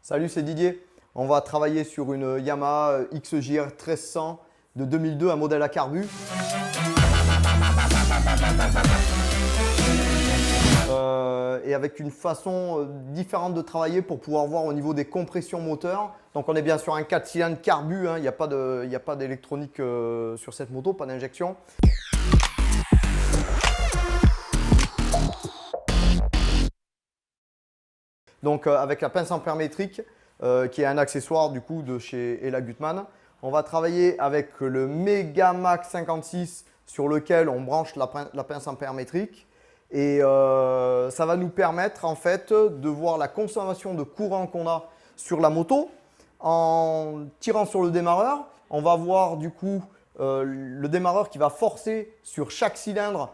Salut, c'est Didier. On va travailler sur une Yamaha XJR 1300 de 2002, un modèle à carbu. Et avec une façon différente de travailler pour pouvoir voir au niveau des compressions moteurs. Donc on est bien sur un 4 cylindres carbu, hein. Il n'y a pas d'électronique sur cette moto, pas d'injection. Donc avec la pince ampère métrique, qui est un accessoire du coup de chez Ella Gutmann. On va travailler avec le Megamax 56 sur lequel on branche la pince ampère métrique. Et ça va nous permettre en fait de voir la consommation de courant qu'on a sur la moto. En tirant sur le démarreur, on va voir du coup le démarreur qui va forcer sur chaque cylindre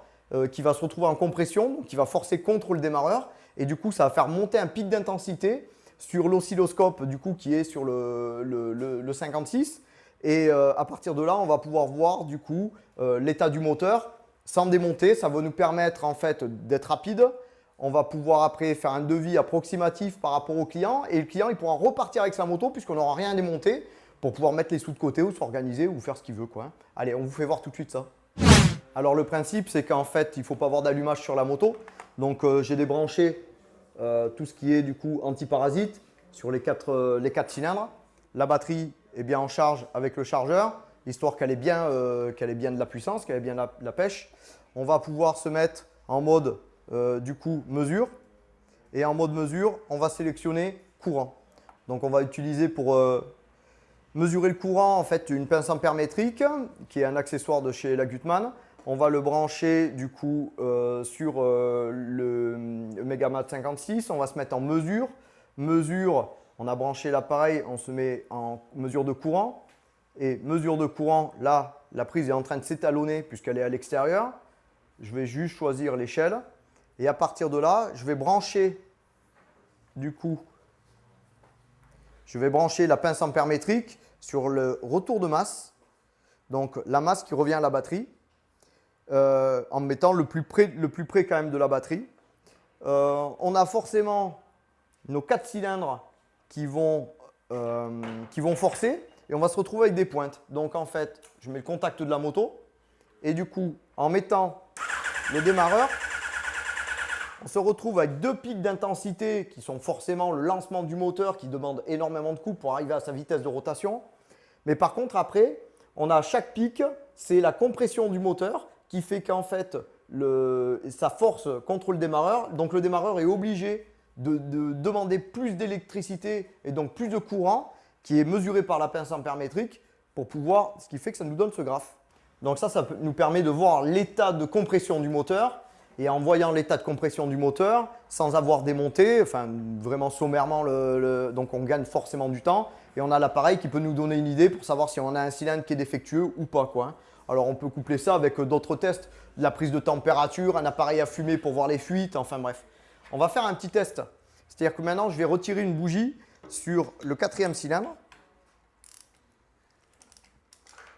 qui va se retrouver en compression, donc qui va forcer contre le démarreur. Et du coup, ça va faire monter un pic d'intensité sur l'oscilloscope du coup qui est sur le 56. Et à partir de là, on va pouvoir voir du coup l'état du moteur sans démonter. Ça va nous permettre en fait d'être rapide. On va pouvoir après faire un devis approximatif par rapport au client. Et le client, il pourra repartir avec sa moto puisqu'on n'aura rien démonté pour pouvoir mettre les sous de côté ou s'organiser ou faire ce qu'il veut, quoi. Allez, on vous fait voir tout de suite ça. Alors le principe, c'est qu'en fait, il ne faut pas avoir d'allumage sur la moto. Donc j'ai débranché tout ce qui est du coup antiparasite sur les 4 cylindres. La batterie est bien en charge avec le chargeur, histoire qu'elle ait bien de la puissance, qu'elle ait bien la pêche. On va pouvoir se mettre en mode du coup mesure. Et en mode mesure, on va sélectionner courant. Donc on va utiliser pour mesurer le courant en fait une pince ampère métrique qui est un accessoire de chez Ella Gutmann. On va le brancher du coup sur le Megamax 56. On va se mettre en mesure. Mesure, on a branché l'appareil, on se met en mesure de courant. Et mesure de courant, là, la prise est en train de s'étalonner puisqu'elle est à l'extérieur. Je vais juste choisir l'échelle. Et à partir de là, je vais brancher du coup, je vais brancher la pince ampère métrique sur le retour de masse. Donc la masse qui revient à la batterie. En me mettant le plus près quand même de la batterie. On a forcément nos 4 cylindres qui vont forcer et on va se retrouver avec des pointes. Donc en fait, je mets le contact de la moto et du coup, en mettant le démarreur, on se retrouve avec 2 pics d'intensité qui sont forcément le lancement du moteur qui demande énormément de coups pour arriver à sa vitesse de rotation. Mais par contre, après, on a chaque pic, c'est la compression du moteur qui fait qu'en fait, ça force contre le démarreur. Donc, le démarreur est obligé de demander plus d'électricité et donc plus de courant qui est mesuré par la pince ampère métrique pour pouvoir, ce qui fait que ça nous donne ce graphe. Donc, ça nous permet de voir l'état de compression du moteur. Et en voyant l'état de compression du moteur, sans avoir démonté, enfin vraiment sommairement, donc on gagne forcément du temps. Et on a l'appareil qui peut nous donner une idée pour savoir si on a un cylindre qui est défectueux ou pas, quoi. Alors on peut coupler ça avec d'autres tests, de la prise de température, un appareil à fumer pour voir les fuites, enfin bref. On va faire un petit test. C'est-à-dire que maintenant, je vais retirer une bougie sur le 4e cylindre.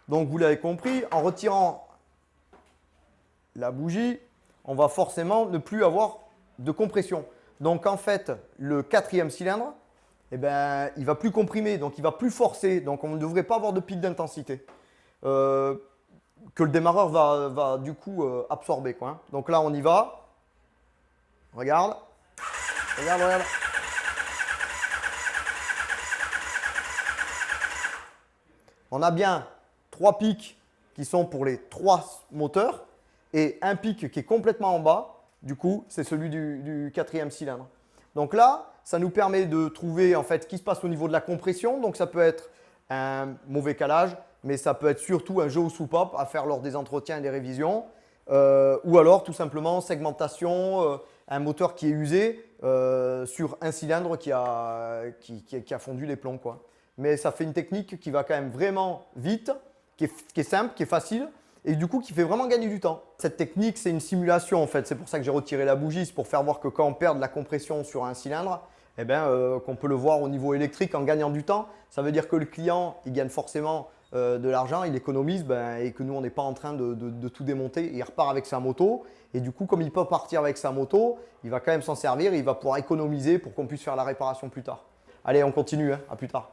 Donc vous l'avez compris, en retirant la bougie, on va forcément ne plus avoir de compression. Donc en fait, le 4e cylindre, eh ben, il ne va plus comprimer, donc il ne va plus forcer. Donc on ne devrait pas avoir de pic d'intensité que le démarreur va du coup absorber, quoi. Donc là, on y va. Regarde. Regarde, regarde. On a bien 3 pics qui sont pour les 3 moteurs. Et un pic qui est complètement en bas, du coup, c'est celui du 4e cylindre. Donc là, ça nous permet de trouver en fait ce qui se passe au niveau de la compression. Donc ça peut être un mauvais calage, mais ça peut être surtout un jeu aux soupapes à faire lors des entretiens et des révisions. Ou alors tout simplement segmentation, un moteur qui est usé sur un cylindre qui a fondu les plombs, quoi. Mais ça fait une technique qui va quand même vraiment vite, qui est simple, qui est facile. Et du coup, qui fait vraiment gagner du temps. Cette technique, c'est une simulation en fait. C'est pour ça que j'ai retiré la bougie. C'est pour faire voir que quand on perd de la compression sur un cylindre, eh ben, qu'on peut le voir au niveau électrique en gagnant du temps. Ça veut dire que le client, il gagne forcément de l'argent, il économise et que nous, on n'est pas en train de tout démonter. Il repart avec sa moto. Et du coup, comme il peut partir avec sa moto, il va quand même s'en servir et il va pouvoir économiser pour qu'on puisse faire la réparation plus tard. Allez, on continue, hein. À plus tard.